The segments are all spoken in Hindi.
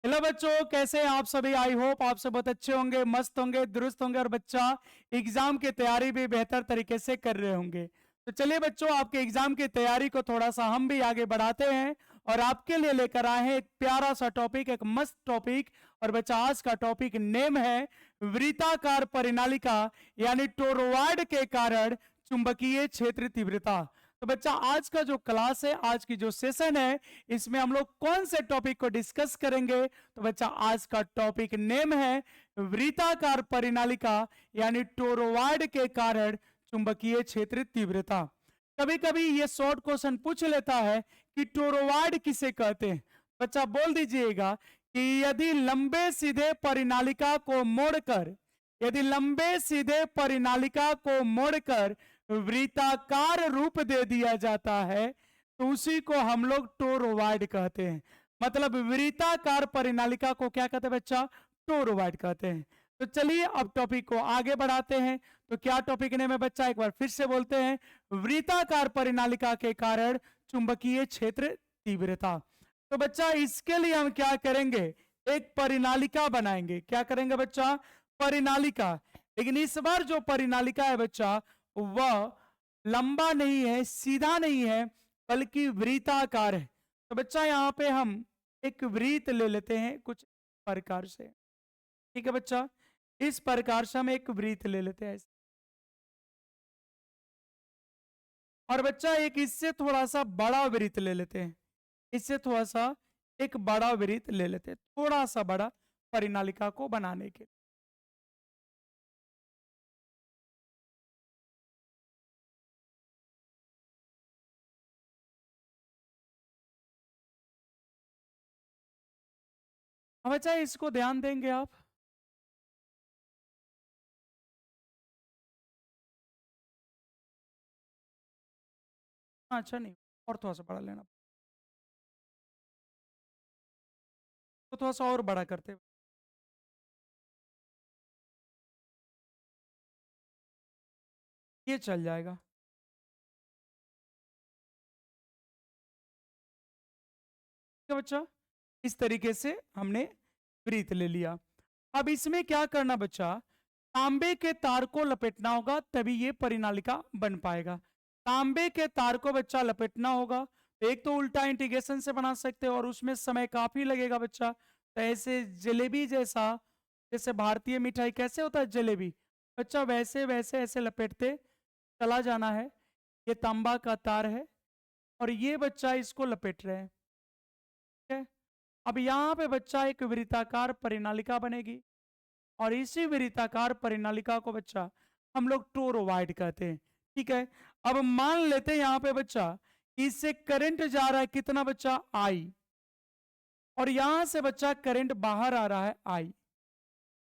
हेलो बच्चों, कैसे हैं आप सभी। आई होप आप सब बहुत अच्छे होंगे, मस्त होंगे, दुरुस्त होंगे और बच्चा एग्जाम की तैयारी भी बेहतर तरीके से कर रहे होंगे। तो चलिए बच्चों, आपके एग्जाम की तैयारी को थोड़ा सा हम भी आगे बढ़ाते हैं और आपके लिए लेकर आए हैं एक प्यारा सा टॉपिक, एक मस्त टॉपिक। और बच्चा आज का टॉपिक नेम है वृत्ताकार परिनालिका यानी टोरॉयड के कारण चुंबकीय क्षेत्र तीव्रता। तो बच्चा आज का जो क्लास है, आज की जो सेशन है, इसमें हम लोग कौन से टॉपिक को डिस्कस करेंगे। तो बच्चा आज का टॉपिक नेम है वृत्ताकार परिनालिका यानी टोरॉयड के कारण चुंबकीय क्षेत्र तीव्रता। कभी कभी ये शॉर्ट क्वेश्चन पूछ लेता है कि टोरॉयड किसे कहते हैं। बच्चा बोल दीजिएगा कि यदि लंबे सीधे परिनालिका को मोड़कर वृत्ताकार रूप दे दिया जाता है तो उसी को हम लोग टोरॉयड कहते हैं। मतलब वृत्ताकार परिनालिका को क्या कहते हैं बच्चा? टोरॉयड कहते हैं। तो चलिए अब टॉपिक को आगे बढ़ाते हैं। तो क्या टॉपिक नेम है बच्चा? एक बार फिर से बोलते हैं, वृत्ताकार परिनालिका के कारण चुंबकीय क्षेत्र तीव्रता। तो बच्चा इसके लिए हम क्या करेंगे? एक परिनालिका बनाएंगे। क्या करेंगे बच्चा? परिनालिका। लेकिन इस बार जो परिनालिका है बच्चा, वह लंबा नहीं है, सीधा नहीं है, बल्कि वृत्ताकार है। तो बच्चा यहाँ पे हम एक वृत्त ले लेते हैं कुछ प्रकार से। ठीक है बच्चा, इस प्रकार से हम एक वृत्त ले लेते हैं। और बच्चा एक इससे थोड़ा सा बड़ा वृत्त ले लेते हैं। इससे थोड़ा सा एक बड़ा वृत्त ले लेते हैं, थोड़ा सा बड़ा, परिनालिका को बनाने के लिए। अब बच्चा इसको ध्यान देंगे आप। हाँ, अच्छा नहीं, और थोड़ा सा बड़ा लेना, तो थोड़ा सा और बड़ा करते हैं। ये चल जाएगा। ठीक है बच्चा, इस तरीके से हमने वृत्त ले लिया। अब इसमें क्या करना बच्चा? तांबे के तार को लपेटना होगा, तभी ये परिनालिका बन पाएगा। तांबे के तार को बच्चा लपेटना होगा। तो एक तो उल्टा इंटीग्रेशन से बना सकते हो और उसमें समय काफी लगेगा बच्चा। तो ऐसे जलेबी जैसा, जैसे भारतीय मिठाई कैसे होता है जलेबी, बच्चा वैसे वैसे ऐसे लपेटते चला जाना है। ये तांबा का तार है और ये बच्चा इसको लपेट रहे हैं। ठीक है, अब यहाँ पे बच्चा एक वृत्ताकार परिनालिका बनेगी और इसी वृत्ताकार परिनालिका को बच्चा हम लोग टोरॉयड कहते हैं। ठीक है, अब मान लेते हैं यहाँ पे बच्चा इससे करंट जा रहा है, कितना बच्चा? आई। और यहां से बच्चा करंट बाहर आ रहा है, आई।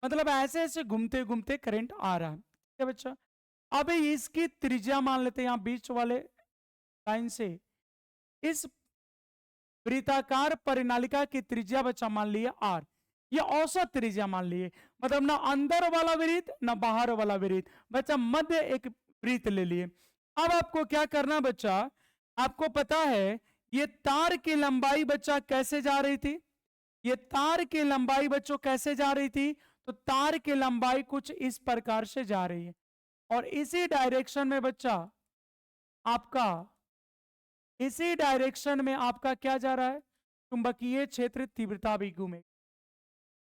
मतलब ऐसे ऐसे घूमते घूमते करंट आ रहा है। ठीक है बच्चा, अब इसकी त्रिज्या मान लेते हैं यहाँ बीच वाले लाइन से। इस वृत्ताकार परिनालिका की त्रिज्या बच्चा मान लिए आर। ये औसत त्रिज्या मान लिए, मतलब ना अंदर वाला वृत्त ना बाहर वाला वृत्त, बच्चा मध्य एक वृत्त ले लिए। अब आपको क्या करना बच्चा? आपको पता है ये तार की लंबाई बच्चा कैसे जा रही थी? ये तार की लंबाई बच्चों कैसे जा रही थी? तो तार की लंबाई कुछ इस प्रकार से जा रही है और इसी डायरेक्शन में बच्चा आपका, इसी डायरेक्शन में आपका क्या जा रहा है? चुंबकीय क्षेत्र तीव्रता भी घूमे।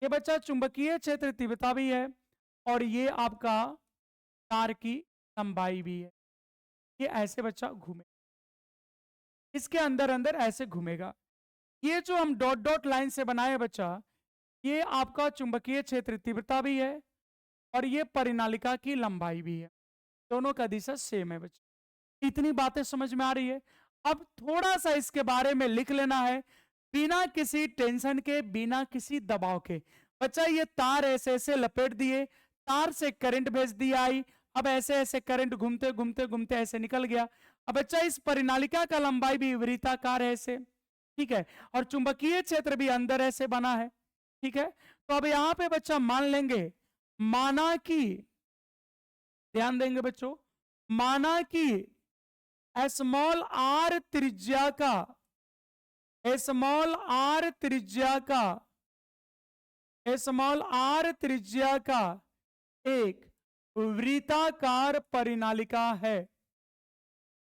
ये बच्चा चुंबकीय क्षेत्र तीव्रता भी है और ये आपका तार की लंबाई भी है। ये ऐसे बच्चा घूमे, इसके अंदर अंदर ऐसे घूमेगा। ये जो हम डॉट डॉट लाइन से बनाए बच्चा, ये आपका चुंबकीय क्षेत्र तीव्रता भी है और ये परिनालिका की लंबाई भी है। दोनों का दिशा सेम है बच्चा। इतनी बातें समझ में आ रही है? अब थोड़ा सा इसके बारे में लिख लेना है, बिना किसी टेंशन के, बिना किसी दबाव के। बच्चा ये तार ऐसे ऐसे लपेट दिए, तार से करंट भेज दिया आई। अब ऐसे ऐसे करंट घूमते घूमते घूमते ऐसे निकल गया। अब बच्चा इस परिनालिका का लंबाई भी वृत्ताकार है ऐसे। ठीक है, और चुंबकीय क्षेत्र भी अंदर ऐसे बना है। ठीक है, तो अब यहां पे बच्चा मान लेंगे, माना कि, ध्यान देंगे बच्चों, माना कि स्मॉल आर त्रिज्या का, स्मॉल आर त्रिज्या का स्मॉल आर त्रिज्या का एक वृत्ताकार परिनालिका है।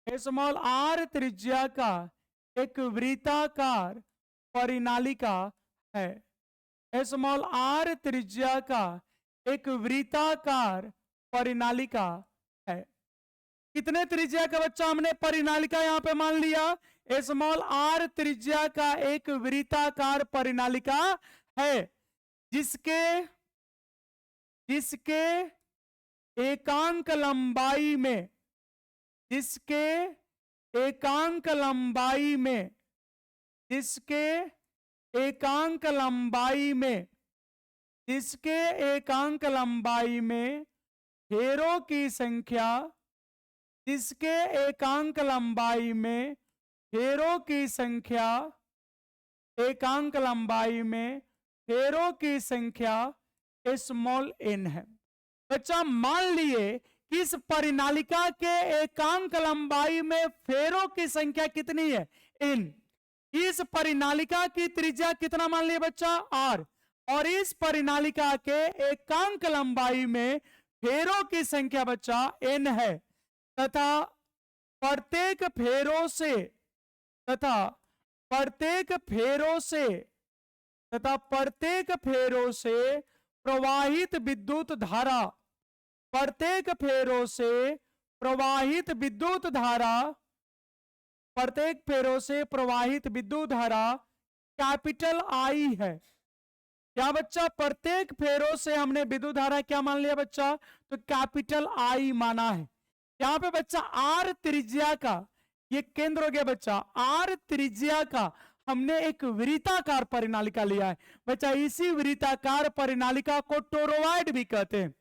स्मॉल आर त्रिज्या का एक वृत्ताकार परिनालिका है। स्मॉल आर त्रिज्या का एक वृत्ताकार परिनालिका है। कितने त्रिज्या का बच्चा हमने परिनालिका यहां पे मान लिया? स्मॉल आर त्रिज्या का एक वृत्ताकार परिनालिका है जिसके जिसके एकांक लंबाई में जिसके एकांक लंबाई में जिसके एकांक लंबाई में जिसके एकांक लंबाई में फेरों की संख्या जिसके एकांक लंबाई में फेरों की संख्या एकांक लंबाई में फेरों की संख्या स्मॉल n है। बच्चा मान लिए कि इस परिनालिका के एकांक लंबाई में फेरों की संख्या कितनी है? n। इस परिनालिका की त्रिज्या कितना मान लिया बच्चा? r। और इस परिनालिका के एकांक लंबाई में फेरों की संख्या बच्चा n है तथा प्रत्येक फेरों से प्रवाहित विद्युत धारा प्रत्येक फेरों से प्रवाहित विद्युत धारा कैपिटल आई है। क्या बच्चा? प्रत्येक फेरों से हमने विद्युत धारा क्या मान लिया बच्चा? तो कैपिटल आई माना है। यहां पे बच्चा आर त्रिज्या का ये केंद्र हो गया बच्चा। आर त्रिज्या का हमने एक वृत्ताकार परिनालिका लिया है बच्चा। इसी वृत्ताकार परिनालिका को टोरोवाइड भी कहते हैं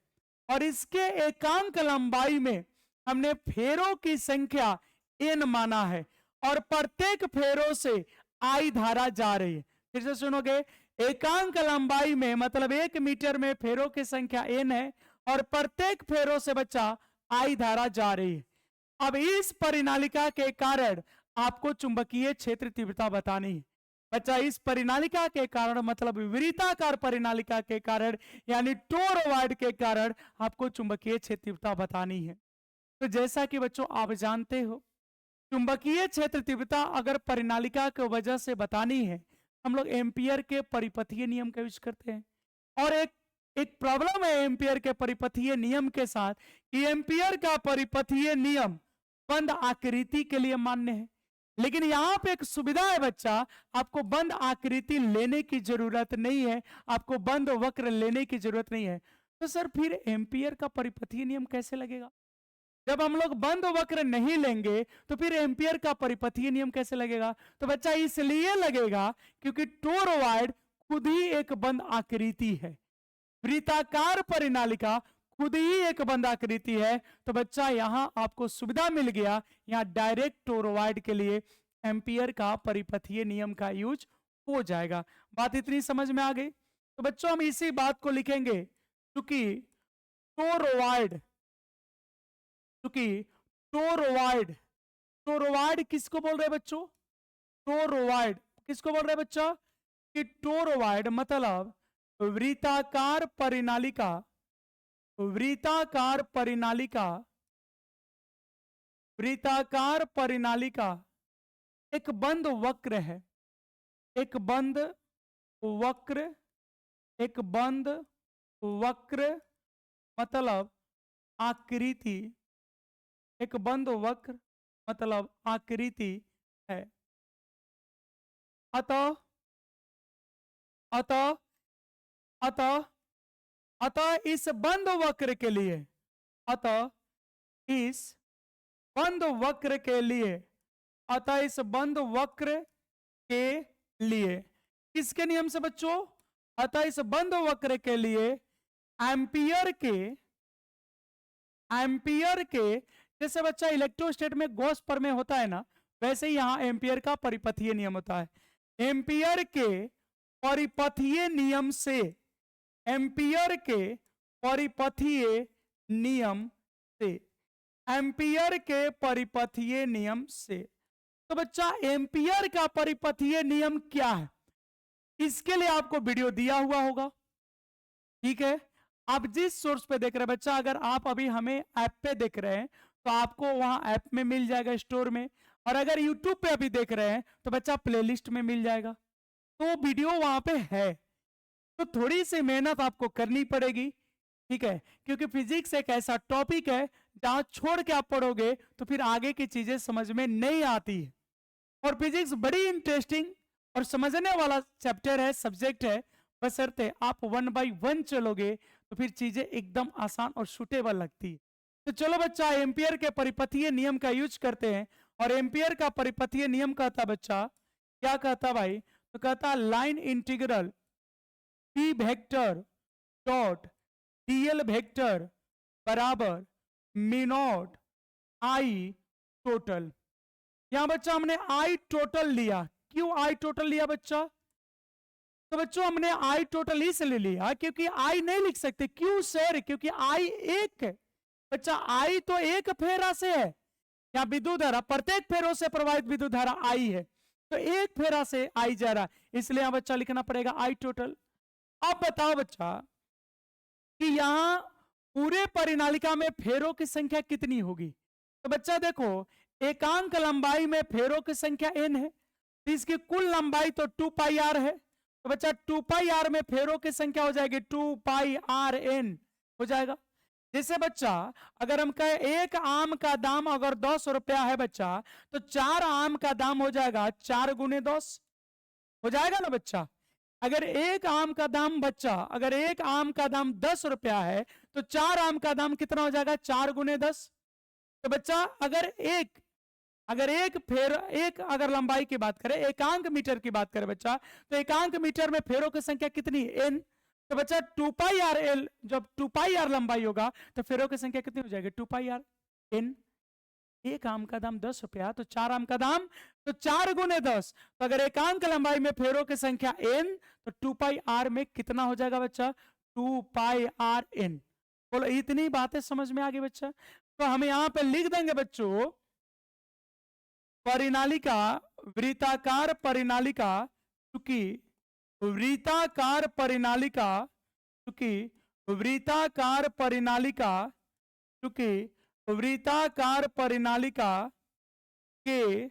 और इसके एकांक लंबाई में हमने फेरों की संख्या n माना है और प्रत्येक फेरों से आई धारा जा रही है। फिर से सुनोगे, एकांक लंबाई में मतलब 1 मीटर में फेरों की संख्या n है और प्रत्येक फेरों से बच्चा आई धारा जा रही है। अब इस परिनालिका के कारण आपको चुंबकीय क्षेत्र तीव्रता बतानी है बच्चा। इस परिनालिका के कारण मतलब वृत्ताकार परिनालिका के कारण यानी टोरॉइड के कारण आपको चुंबकीय क्षेत्र तीव्रता बतानी है। तो जैसा कि बच्चों आप जानते हो, चुंबकीय क्षेत्र तीव्रता अगर परिनालिका की वजह से बतानी है, हम लोग एम्पियर के परिपथीय नियम का यूज करते हैं। और एक प्रॉब्लम है एम्पियर के परिपथीय नियम के साथ कि एम्पियर का परिपथीय नियम बंद आकृति के लिए मान्य है, लेकिन यहां पे एक सुविधा है बच्चा, आपको बंद आकृति लेने की जरूरत नहीं है, आपको बंद वक्र लेने की जरूरत नहीं है। तो सर फिर एम्पियर का परिपथीय नियम कैसे लगेगा? जब हम लोग बंद वक्र नहीं लेंगे तो फिर एम्पियर का परिपथीय नियम कैसे लगेगा? तो बच्चा इसलिए लगेगा क्योंकि टोरॉइड खुद ही एक बंद आकृति है, वृत्ताकार परिनालिका खुद ही एक बंद आकृति है। तो बच्चा यहां आपको सुविधा मिल गया, यहां डायरेक्ट टोरॉइड के लिए एम्पियर का परिपथीय नियम का यूज हो जाएगा। बात इतनी समझ में आ गई? तो बच्चों हम इसी बात को लिखेंगे क्योंकि टोरॉइड किसको बोल रहे हैं बच्चों? टोरॉइड किसको बोल रहे हैं बच्चा? कि टोरॉइड मतलब वृत्ताकार परिनालिका एक बंद वक्र है। एक बंद वक्र मतलब आकृति, एक बंद वक्र मतलब आकृति है। अतः इस बंद वक्र के लिए इस बंद वक्र के लिए किसके नियम से बच्चों? अतः इस बंद वक्र के लिए एम्पियर के जैसे बच्चा इलेक्ट्रोस्टैट में गॉस प्रमेय होता है ना, वैसे ही यहां एम्पियर का परिपथीय नियम होता है। एम्पियर के परिपथीय नियम से एम्पियर के परिपथीय नियम से तो बच्चा एम्पियर का परिपथीय नियम क्या है, इसके लिए आपको वीडियो दिया हुआ होगा। ठीक है। आप जिस सोर्स पे देख रहे हैं बच्चा, अगर आप अभी हमें ऐप पे देख रहे हैं तो आपको वहां ऐप में मिल जाएगा, स्टोर में। और अगर यूट्यूब पे अभी देख रहे हैं तो बच्चा प्लेलिस्ट में मिल जाएगा, तो वीडियो वहां पे है। तो थोड़ी सी मेहनत आपको करनी पड़ेगी, ठीक है, क्योंकि फिजिक्स एक ऐसा टॉपिक है जहां छोड़ के आप पढ़ोगे तो फिर आगे की चीजें समझ में नहीं आती है। और फिजिक्स बड़ी इंटरेस्टिंग और समझने वाला चैप्टर है, सब्जेक्ट है, बशर्ते आप 1 बाय 1 चलोगे तो फिर चीजें एकदम आसान और सुटेबल लगती है। तो चलो बच्चा, एम्पियर के परिपथीय नियम का यूज करते हैं। और एम्पियर का परिपथीय नियम कहता बच्चा, क्या कहता भाई, तो कहता line integral P vector dot dl vector बराबर मिनोट आई टोटल। यहां बच्चा हमने आई टोटल लिया। क्यों आई टोटल लिया बच्चा? तो बच्चों हमने आई टोटल इसलिए लिया क्योंकि आई नहीं लिख सकते। क्यों सर? क्योंकि आई एक है बच्चा, आई तो एक फेरा से है। यहाँ विद्युत धारा, प्रत्येक फेरों से प्रवाहित विद्युत धारा आई है, तो एक फेरा से आई जा रहा, इसलिए यहां बच्चा लिखना पड़ेगा आई टोटल। अब बताओ बच्चा कि यहां पूरे परिनालिका में फेरों की संख्या कितनी होगी? तो बच्चा देखो, एकांक लंबाई में फेरों की संख्या n है, तो इसकी कुल लंबाई तो 2 पाई आर है। तो बच्चा 2 पाई आर में फेरों की संख्या हो जाएगी 2 पाई आर n हो जाएगा। जैसे बच्चा अगर हम कहे एक आम का दाम अगर 10 रुपया है बच्चा, तो 4 आम का दाम हो जाएगा 4 गुने 10 हो जाएगा ना बच्चा। अगर एक आम का दाम बच्चा, अगर एक आम का दाम 10 रुपया है तो 4 आम का दाम कितना हो जाएगा? 4 गुने 10। तो बच्चा अगर अगर लंबाई की बात करें, एकांक मीटर की बात करें बच्चा, तो एकांक मीटर में फेरों की संख्या कितनी है? n। तो बच्चा 2 पाई आर एल, जब 2 पाई आर लंबाई होगा तो फेरों की संख्या कितनी हो जाएगी? 2 पाई आर n। एक आम का दाम 10 रुपया, तो 4 आम का दाम तो 4 गुने 10। तो अगर एकांक लंबाई में फेरों की संख्या n, तो 2 पाई आर में कितना हो जाएगा बच्चा? 2 पाई आर n। बोलो, इतनी बातें समझ में आ गई बच्चा? तो हम यहां पे लिख देंगे बच्चों, परिनालिका, वृत्ताकार परिनालिका, चूंकि वृत्ताकार परिनालिका, चूंकि वृत्ताकार परिनालिका, चूंकि वृत्ताकार परिनालिका के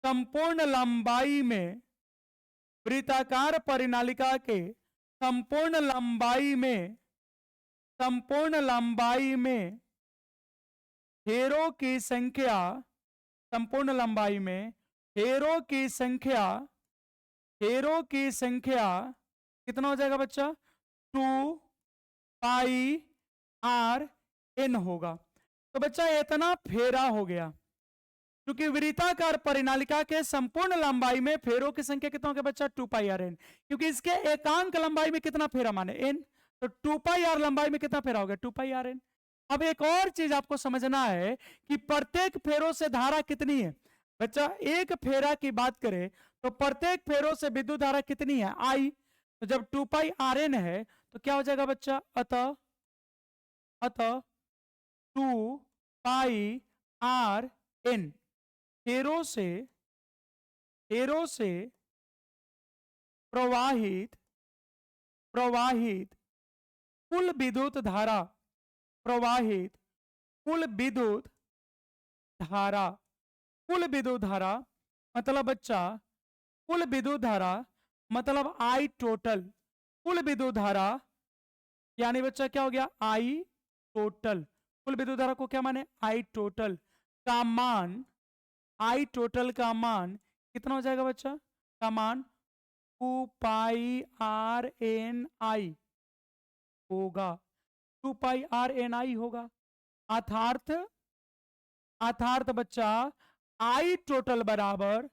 संपूर्ण लंबाई में, वृत्ताकार परिनालिका के संपूर्ण लंबाई में फेरों की संख्या, संपूर्ण लंबाई में फेरों की संख्या कितना हो जाएगा बच्चा? 2 पाई आर n होगा। तो बच्चा इतना फेरा हो गया, क्योंकि वृत्ताकार परिनालिका के संपूर्ण लंबाई में फेरों की संख्या कितना हो गया बच्चा? 2 पाई आर n। क्योंकि इसके एकांक लंबाई में कितना फेरा माने? n। तो 2 पाई आर लंबाई में कितना फेरा हो गया? 2 पाई आर n। अब एक और चीज आपको समझना है कि प्रत्येक फेरों से धारा कितनी है बच्चा? एक फेरा की बात करें तो प्रत्येक फेरों से विद्युत धारा कितनी है? आई। तो जब 2 पाई आर एन है तो क्या हो जाएगा बच्चा? अतः 2 पाई आर एन फेरों से प्रवाहित कुल विद्युत धारा, कुल विद्युत धारा मतलब बच्चा, कुल विद्युत धारा मतलब आई टोटल। कुल विद्युत धारा यानी बच्चा क्या हो गया? आई टोटल। कुल विद्युत धारा को क्या माने? आई टोटल का मान, आई टोटल का मान कितना हो जाएगा बच्चा? का मान 2 पाई आर एन आई होगा। 2 पाई आर एन आई होगा। अर्थात बच्चा आई टोटल बराबर,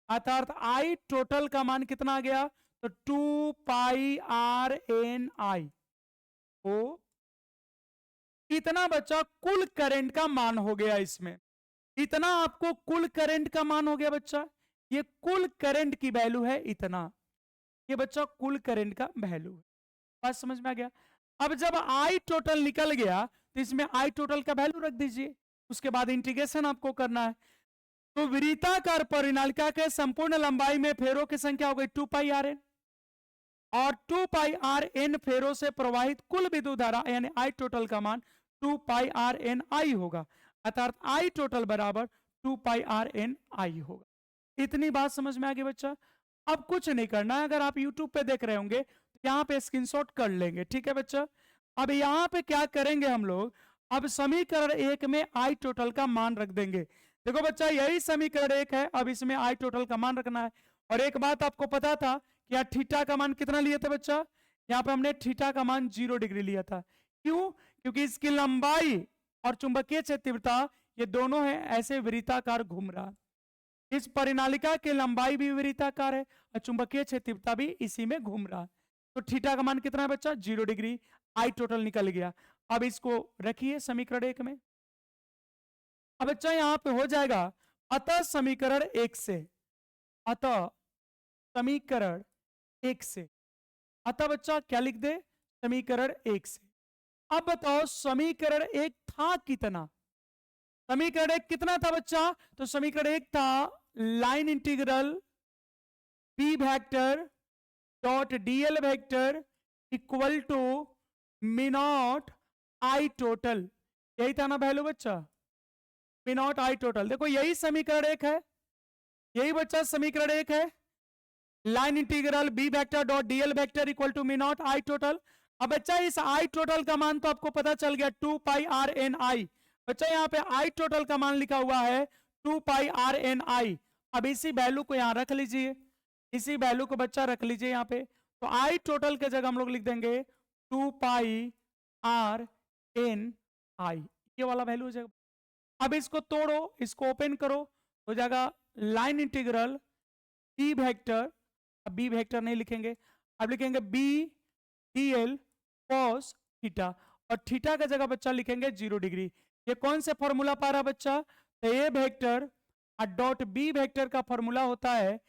अर्थात आई टोटल का मान कितना आ गया? तो 2 पाई आर एन आई हो। इतना बच्चा कुल करंट का मान हो गया। इसमें इतना आपको कुल करंट का मान हो गया बच्चा। ये कुल करंट की वैल्यू है इतना। ये बच्चा कुल करंट का वैल्यू है। बात समझ में आ गया? अब जब आई टोटल निकल गया तो इसमें आई टोटल का वैल्यू रख दीजिए, उसके बाद इंटीग्रेशन आपको करना है। तो वृत्ताकार परिनालिका के संपूर्ण लंबाई में फेरों की संख्या हो गई 2 पाई आर एन। और 2 पाई आर एन फेरों से प्रवाहित कुल विद्युत धारा यानी आई टोटल का मान 2 पाई आर एन आई होगा, अर्थात आई टोटल बराबर 2 पाई आर एन आई होगा। इतनी बात समझ में आ गई बच्चा। अब कुछ नहीं करना है, अगर आप YouTube पे देख रहे होंगे तो यहाँ पे स्क्रीनशॉट कर लेंगे, ठीक है बच्चा। अब यहाँ पे क्या करेंगे हम लोग, अब समीकरण 1 में आई टोटल का मान रख देंगे। देखो बच्चा, यही समीकरण 1 है, अब इसमें आई टोटल का मान रखना है। और एक बात आपको पता था कि यहाँ थीटा का मान कितना लिए थे बच्चा, यहाँ पे हमने थीटा का मान 0 डिग्री लिया था। क्यों? क्योंकि इसकी लंबाई और चुंबकीय क्षेत्र तीव्रता ये दोनों है ऐसे वृत्ताकार घूम रहा। इस परिनालिका की लंबाई भी वृत्ताकार है और चुंबकीय क्षेत्र तीव्रता भी इसी में घूम रहा है। तो थीटा का मान कितना है बच्चा, 0 डिग्री। आई टोटल निकल गया। अब इसको रखिए समीकरण 1 में। अब बच्चा यहां पे हो जाएगा अतः समीकरण 1 से, अतः समीकरण 1 से, अतः बच्चा क्या लिख दे, समीकरण 1 से। अब बताओ समीकरण 1 था कितना, समीकरण 1 कितना था बच्चा, तो समीकरण 1 था line integral B vector dot dl vector equal to mu naught I total, यही था ना वैल्यू बच्चा, मी नॉट आई टोटल। देखो यही समीकरण 1 है, यही बच्चा समीकरण 1 है, line integral B vector dot dl vector equal to mu naught I total. अब बच्चा इस आई टोटल का मान तो आपको पता चल गया 2 पाई आर एन आई। बच्चा यहाँ पे आई टोटल का मान लिखा हुआ है 2 पाई आर एन आई। अब इसी वैल्यू को यहाँ रख लीजिए, इसी वैल्यू को बच्चा रख लीजिए यहाँ पे। तो आई टोटल के जगह हम लोग लिख देंगे 2 पाई आर एन आई, ये वाला वैल्यू हो जाएगा। अब इसको तोड़ो, इसको ओपन करो, हो जाएगा लाइन इंटीग्रल बी वेक्टर, अब बी वेक्टर नहीं लिखेंगे, अब लिखेंगे B d l cos theta, और थीटा का जगह बच्चा लिखेंगे 0 डिग्री। ये कौन से फॉर्मूला पा रहा बच्चा, तो ए वेक्टर डॉट बी वेक्टर का फॉर्मूला होता है,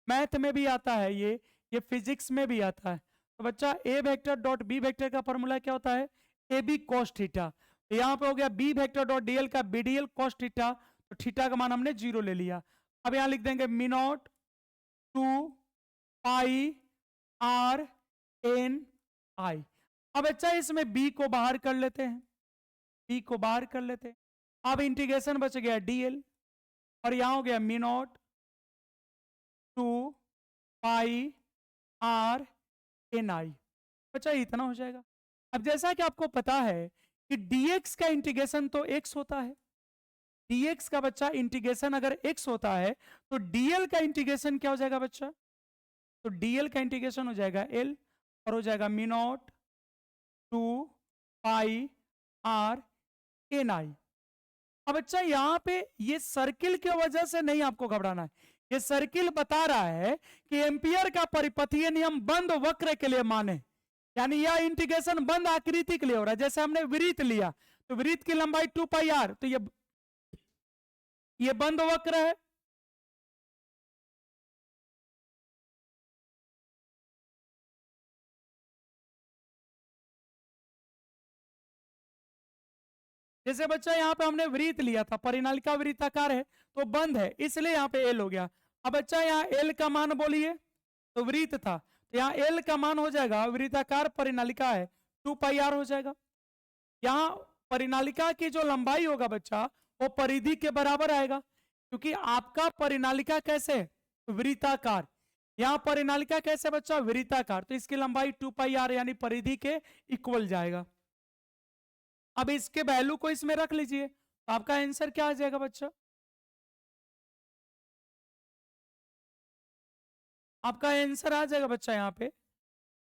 मैथ में भी आता है ये फिजिक्स में भी आता है। तो बच्चा ए वेक्टर डॉट बी वेक्टर का फॉर्मूला क्या होता है, ए बी कॉस थीटा। तो यहाँ पे हो गया बी वेक्टर डॉट डीएल का B d l cos theta, तो थीटा का मान हमने 0 ले लिया। अब यहाँ लिख देंगे mu naught 2 pi r n i. अब अच्छा इसमें b को बाहर कर लेते हैं, b को बाहर कर लेते हैं। अब इंटीग्रेशन बच गया dl, और यहां हो गया mu naught 2 pi r n i. बच्चा इतना हो जाएगा। अब जैसा कि आपको पता है कि dx का इंटीग्रेशन तो x होता है, dx का बच्चा इंटीग्रेशन अगर x होता है तो dl का इंटीग्रेशन क्या हो जाएगा बच्चा, तो dl का इंटीग्रेशन हो जाएगा l, और हो जाएगा mu naught 2 pi r n i. अब अच्छा यहां पे ये सर्किल की वजह से नहीं आपको घबराना है, ये सर्किल बता रहा है कि एम्पियर का परिपथीय नियम बंद वक्र के लिए माने, यानी यह इंटीग्रेशन बंद आकृति के लिए हो रहा है। जैसे हमने वृत्त लिया तो वृत्त की लंबाई 2 पाई आर, तो ये बंद वक्र है, जैसे बच्चा यहाँ पे हमने वृत्त लिया था, परिनालिका वृत्ताकार है तो बंद है, इसलिए यहाँ पे एल हो गया। अब बच्चा यहाँ एल का मान बोलिए, तो वृत्त था तो यहाँ एल का मान हो जाएगा, वृत्ताकार परिनालिका है 2 पाई आर हो जाएगा। यहाँ परिनालिका की जो लंबाई होगा बच्चा वो परिधि के बराबर आएगा, क्योंकि आपका परिनालिका कैसे वृत्ताकार, यहाँ परिनालिका कैसे बच्चा वृत्ताकार, तो इसकी लंबाई 2 पाई आर यानी परिधि के इक्वल जाएगा। अब इसके वैल्यू को इसमें रख लीजिए, तो आपका आंसर क्या आ जाएगा बच्चा, आपका आंसर आ जाएगा बच्चा यहाँ पे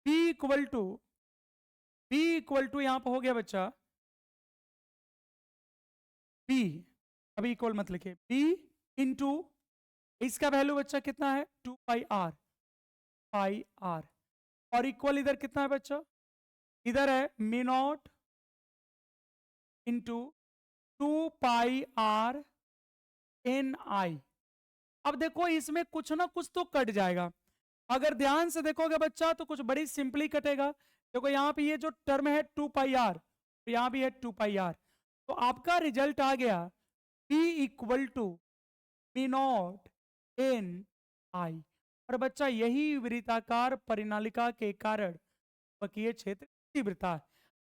b इक्वल टू यहाँ पे हो गया बच्चा b, अभी इक्वल मत लिखिए, b इंटू इसका वैल्यू बच्चा कितना है 2 पाई आर, और इक्वल इधर कितना है बच्चा, इधर है mu naught into 2 pi r n i. अब देखो इसमें कुछ ना कुछ तो कट जाएगा, अगर ध्यान से देखोगे बच्चा तो कुछ बड़ी सिंपली कटेगा। देखो यहाँ पे ये जो टर्म है 2 पाई आर, तो यहाँ भी है 2 पाई आर, तो आपका रिजल्ट आ गया P equal to mu naught n i. और बच्चा यही वृत्ताकार परिनालिका के कारण चुंबकीय क्षेत्र तीव्रता है।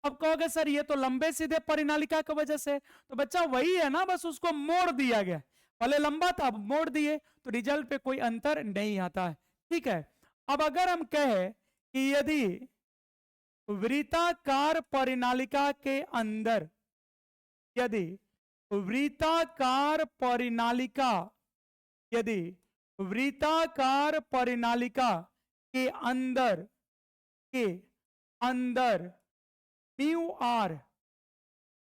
अब कहोगे सर ये तो लंबे सीधे परिनालिका की वजह से, तो बच्चा वही है ना, बस उसको मोड़ दिया गया, पहले लंबा था अब मोड़ दिए, तो रिजल्ट पे कोई अंतर नहीं आता है। ठीक है, अब अगर हम कहें कि यदि वृत्ताकार परिनालिका के अंदर, यदि वृत्ताकार परिनालिका, यदि वृत्ताकार परिनालिका के अंदर, के अंदर म्यू आर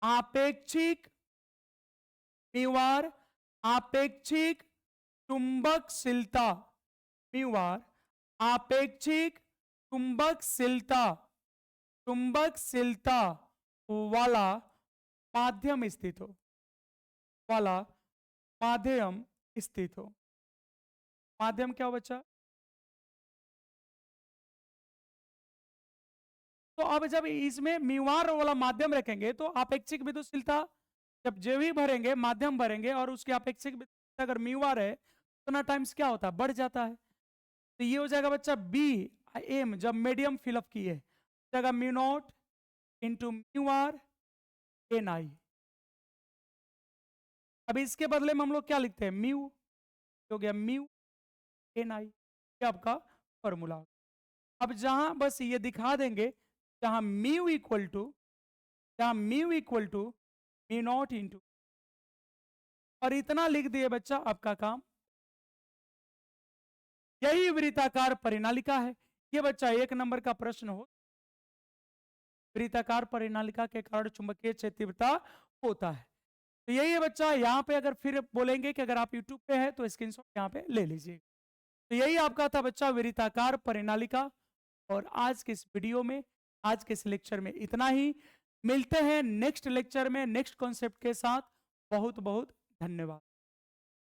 आपेक्षिक, म्यू आर आपेक्षिक चुंबकशीलता, म्यू आर आपेक्षिक चुंबकशीलता, चुंबकशीलता वाला माध्यम स्थित हो, वाला माध्यम स्थित हो। माध्यम क्या हो बच्चा? तो अब जब इसमें म्यूआर वाला माध्यम रखेंगे तो अपेक्षिक विद्युतशीलता जब जे भी भरेंगे, माध्यम भरेंगे और उसकी अपेक्षिक विद्युतशीलता अगर म्यूआर है तो ना टाइम्स क्या होता है, बढ़ जाता है। तो ये हो जाएगा बच्चा बी एम, जब मीडियम फिलअप किए जाएगा mu naught into mu r n i. अब इसके बदले में हम लोग क्या लिखते हैं, म्यू हो गया म्यू एन आई, ये आपका फॉर्मूला। अब जहां बस ये दिखा देंगे जहां म्यू इक्वल टू, जहां mu equal to mu naught into, और इतना लिख दिए बच्चा, आपका काम। यही वृत्ताकार परिनालिका है। ये बच्चा 1 नंबर का प्रश्न हो, वृत्ताकार परिनालिका के कारण चुंबकीय क्षेत्र तीव्रता होता है। तो यही है बच्चा, यहाँ पे अगर फिर बोलेंगे कि अगर आप यूट्यूब पे है तो स्क्रीनशॉट यहाँ पे ले लीजिए। तो यही आपका था बच्चा वृत्ताकार परिनालिका। और आज के इस वीडियो में, आज के इस लेक्चर में इतना ही। मिलते हैं नेक्स्ट लेक्चर में नेक्स्ट कॉन्सेप्ट के साथ। बहुत बहुत धन्यवाद।